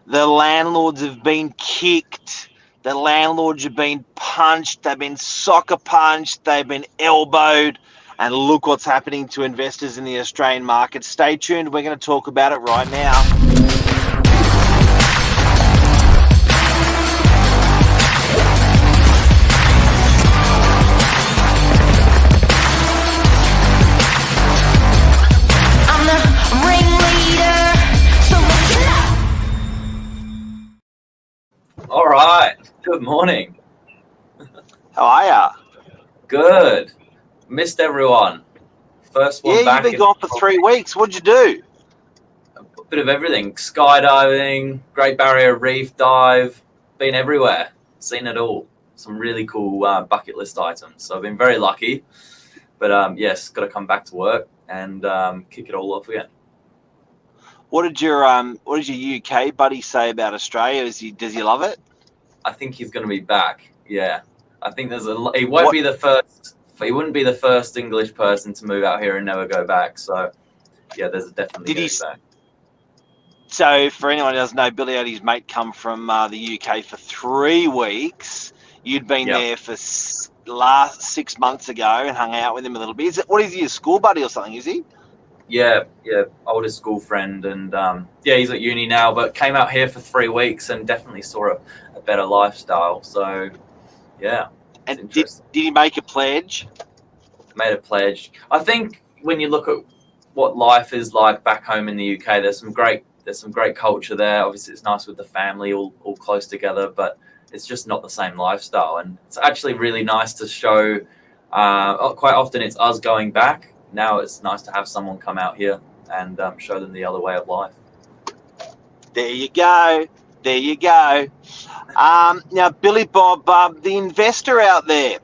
The landlords have been kicked. The landlords have been punched. They've been soccer punched. They've been elbowed. And look what's happening to investors in the Australian market. Stay tuned. We're going to talk about it right now. All right. Good morning. How are ya? Good. Missed everyone. First one back. Yeah, you've been gone for 3 weeks. What'd you do? A bit of everything. Skydiving, Great Barrier Reef dive. Been everywhere. Seen it all. Some really cool bucket list items. So I've been very lucky. But yes, got to come back to work and kick it all off again. What did your UK buddy say about Australia? Does he love it? I think he's going to be back. Yeah, I think he won't be the first. He wouldn't be the first English person to move out here and never go back. So yeah, there's definitely. Back. So for anyone who doesn't know, Billy had his mate come from the UK for 3 weeks. You'd been there for last 6 months ago and hung out with him a little bit. What is he, a school buddy or something? Is he? Yeah, oldest school friend, and yeah, he's at uni now, but came out here for 3 weeks and definitely saw a better lifestyle. So, yeah. And did he make a pledge? Made a pledge. I think when you look at what life is like back home in the UK, there's some great culture there. Obviously, it's nice with the family all close together, but it's just not the same lifestyle. And it's actually really nice to show. Quite often, it's us going back. Now it's nice to have someone come out here and show them the other way of life. There you go. There you go. Now, Billy Bob, the investor out there.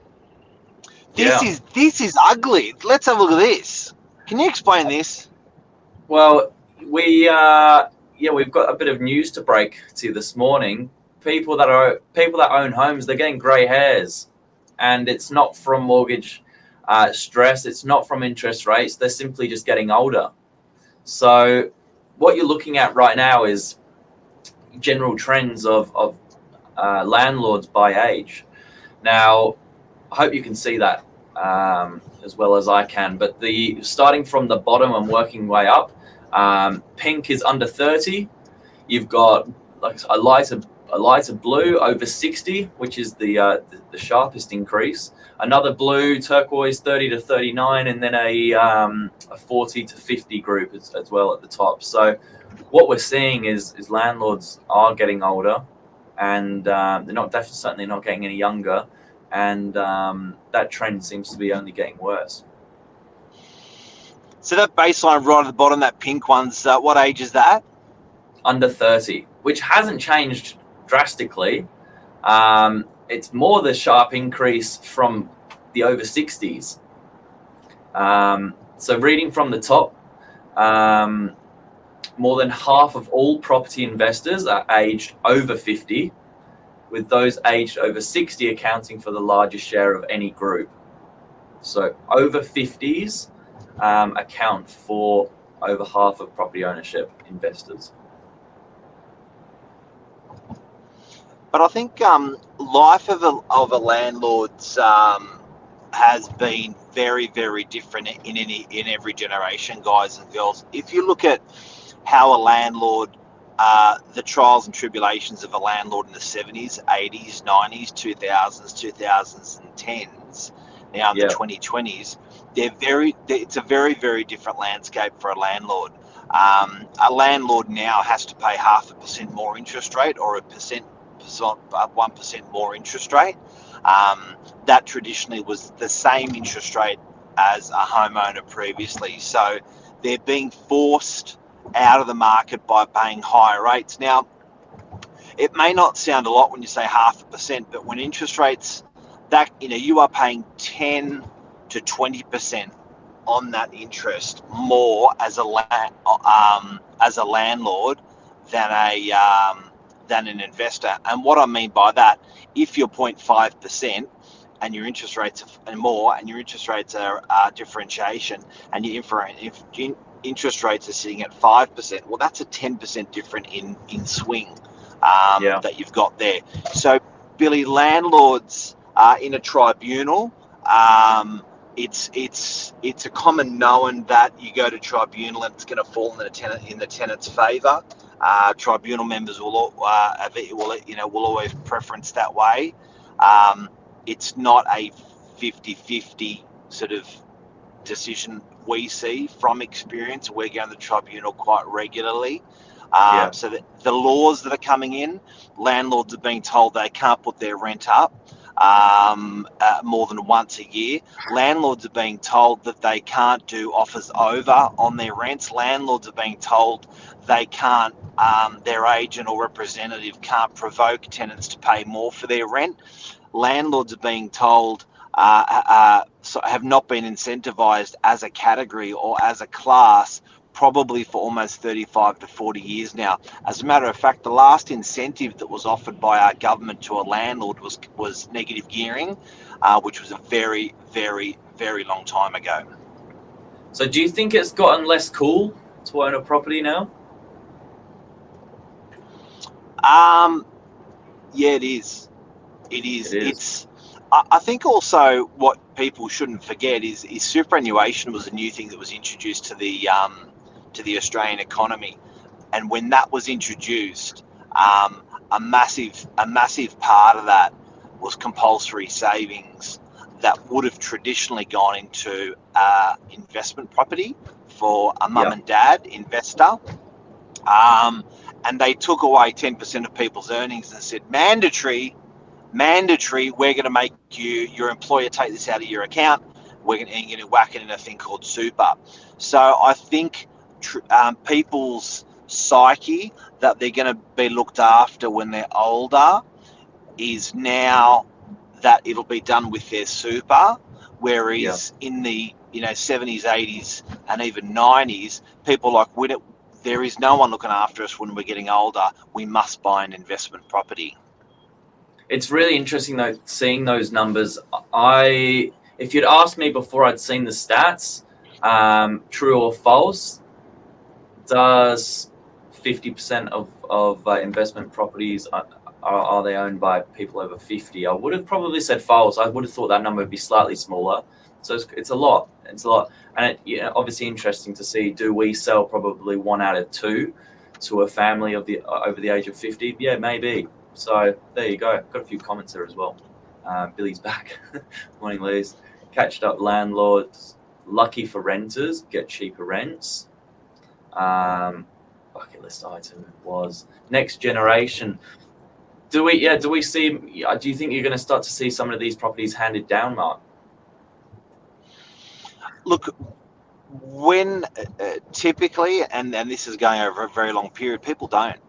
This is ugly. Let's have a look at this. Can you explain this? Well, we've got a bit of news to break to you this morning. People that own homes, they're getting grey hairs, and it's not from mortgage stress, it's not from interest rates, they're simply just getting older. So what you're looking at right now is general trends of landlords by age. Now, I hope you can see that as well as I can, but starting from the bottom and working way up, pink is under 30, you've got like a lighter blue over 60, which is the sharpest increase. Another blue, turquoise, 30 to 39, and then a 40 to 50 group as well at the top. So what we're seeing is landlords are getting older, and they're certainly not getting any younger, and that trend seems to be only getting worse. So that baseline right at the bottom, that pink one's, what age is that? Under 30, which hasn't changed drastically. It's more the sharp increase from the over 60s. So reading from the top, more than half of all property investors are aged over 50, with those aged over 60 accounting for the largest share of any group. So over 50s account for over half of property ownership investors. But I think life of a landlord's has been very, very different in every generation, guys and girls. If you look at how a landlord, the trials and tribulations of a landlord in the 70s, 80s, 90s, 2000s, 2010s, now in the 2020s, it's a very, very different landscape for a landlord. A landlord now has to pay 0.5% more interest rate or 1% more interest rate. That traditionally was the same interest rate as a homeowner previously. So they're being forced out of the market by paying higher rates. Now, it may not sound a lot when you say 0.5%, but when interest rates, you are paying 10 to 20% on that interest more as a landlord than an investor. And what I mean by that, if you're 0.5% and your interest rates are more, and your interest rates are differentiation, and your interest rates are sitting at 5%, well, that's a 10% difference in swing. Yeah. that you've got there. So, Billy, landlords are in a tribunal. It's a common known that you go to tribunal and it's going to fall in the tenant's favour. Tribunal members will always preference that way. It's not a 50-50 sort of decision we see from experience. We're going to the tribunal quite regularly. So the laws that are coming in, landlords are being told they can't put their rent up more than once a year. Landlords are being told that they can't do offers over on their rents. Landlords are being told they can't, their agent or representative can't provoke tenants to pay more for their rent. Landlords are being told have not been incentivised as a category or as a class probably for almost 35 to 40 years now. As a matter of fact, the last incentive that was offered by our government to a landlord was negative gearing, which was a very, very, very long time ago. So do you think it's gotten less cool to own a property now? Yeah, it is. It is. I think also what people shouldn't forget is superannuation was a new thing that was introduced to the Australian economy, and when that was introduced, a massive part of that was compulsory savings that would have traditionally gone into investment property for a mum and dad investor, and they took away 10% of people's earnings and said mandatory, we're going to make your employer take this out of your account. We're going to whack it in a thing called super. So I think people's psyche that they're going to be looked after when they're older is now that it'll be done with their super, whereas in the 70s, 80s, and even 90s, people like, there is no one looking after us when we're getting older. We must buy an investment property. It's really interesting though, seeing those numbers. If you'd asked me before I'd seen the stats, true or false, does 50% of investment properties are they owned by people over 50? I would have probably said false. I would have thought that number would be slightly smaller. So it's a lot. It's a lot, and obviously interesting to see. Do we sell probably 1 out of 2 to a family of over the age of 50? Yeah, maybe. So there you go. Got a few comments there as well. Billy's back. Morning, Liz. Catched up landlords. Lucky for renters, get cheaper rents. Bucket list item was next generation. Do we see? Do you think you're going to start to see some of these properties handed down, Mark? Look, when typically, and this is going over a very long period, people don't.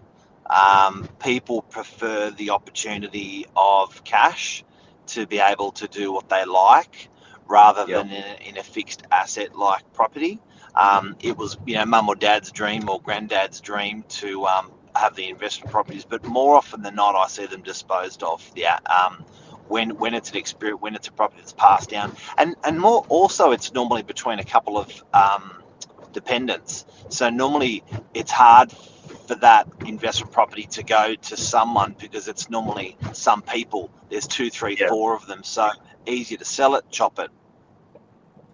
People prefer the opportunity of cash to be able to do what they like rather than in a fixed asset like property. It was mum or dad's dream or granddad's dream to have the investment properties, but more often than not I see them disposed of when it's an experience, when it's a property that's passed down, and more also it's normally between a couple of dependents. So normally it's hard for that investment property to go to someone because it's normally some people. There's 2, 3, 4 of them, so easier to sell it, chop it.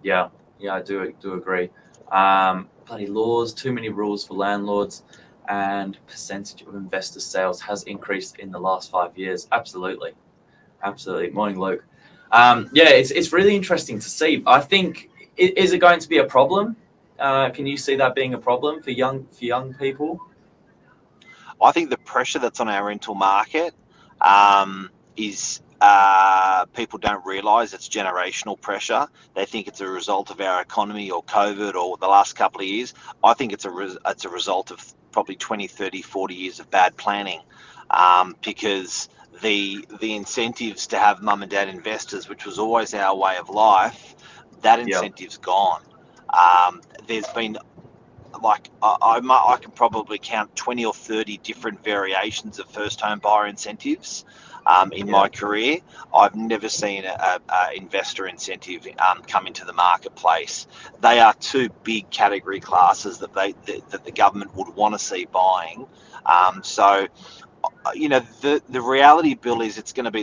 Yeah, I do agree. Bloody laws, too many rules for landlords, and percentage of investor sales has increased in the last 5 years. Absolutely. Morning, Luke. It's really interesting to see. I think, is it going to be a problem? Can you see that being a problem for young people? I think the pressure that's on our rental market is people don't realise it's generational pressure. They think it's a result of our economy or COVID or the last couple of years. I think it's a result of probably 20, 30, 40 years of bad planning, because the incentives to have mum and dad investors, which was always our way of life, that incentive's gone. There's been, like, I can probably count 20 or 30 different variations of first home buyer incentives in my career. I've never seen a investor incentive come into the marketplace. They are 2 big category classes that the government would want to see buying. So the reality, Bill, is it's going to be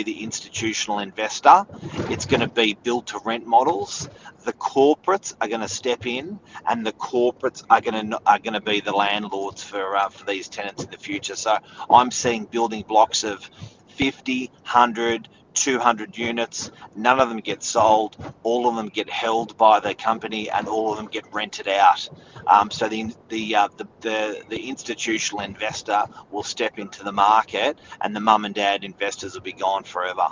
the institutional investor. It's going to be build to rent models. The corporates are going to step in, and the corporates are going to be the landlords for these tenants in the future. So I'm seeing building blocks of 50, 100, 200 units. None of them get sold. All of them get held by the company, and all of them get rented out. So the institutional investor will step into the market, and the mum and dad investors will be gone forever.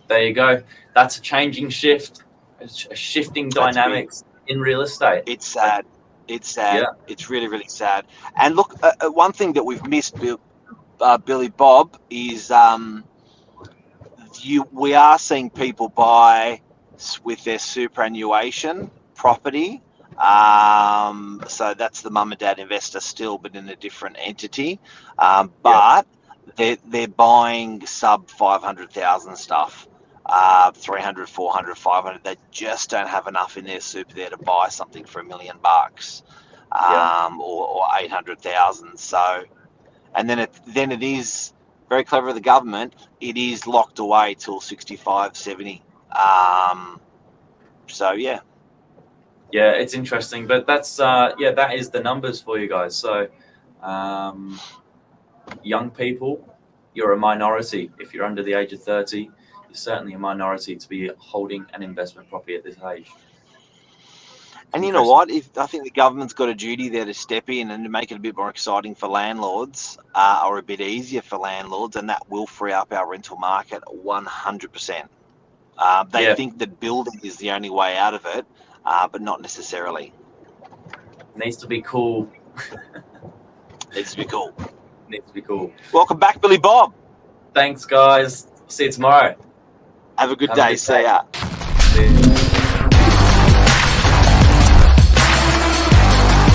There you go. That's a changing shift, a shifting dynamics in real estate. It's sad. It's sad. Yeah. It's really, really sad. And look, one thing that we've missed, Billy Bob, is we are seeing people buy with their superannuation property. So that's the mum and dad investor still, but in a different entity. But they're buying sub 500,000 stuff, 300, 400, 500. They just don't have enough in their super there to buy something for $1 million, or 800,000. So, and then it is very clever of the government. It is locked away till 65, 70. So yeah. Yeah, it's interesting, but that's that is the numbers for you guys. So, young people, you're a minority. If you're under the age of 30, you're certainly a minority to be holding an investment property at this age. And you know what? I think the government's got a duty there to step in and to make it a bit more exciting for landlords, or a bit easier for landlords, and that will free up our rental market 100%. They think that building is the only way out of it, but not necessarily. Needs to be cool. Needs to be cool. Needs to be cool. Welcome back, Billy Bob. Thanks, guys. See you tomorrow. Have a good day. See ya. See you.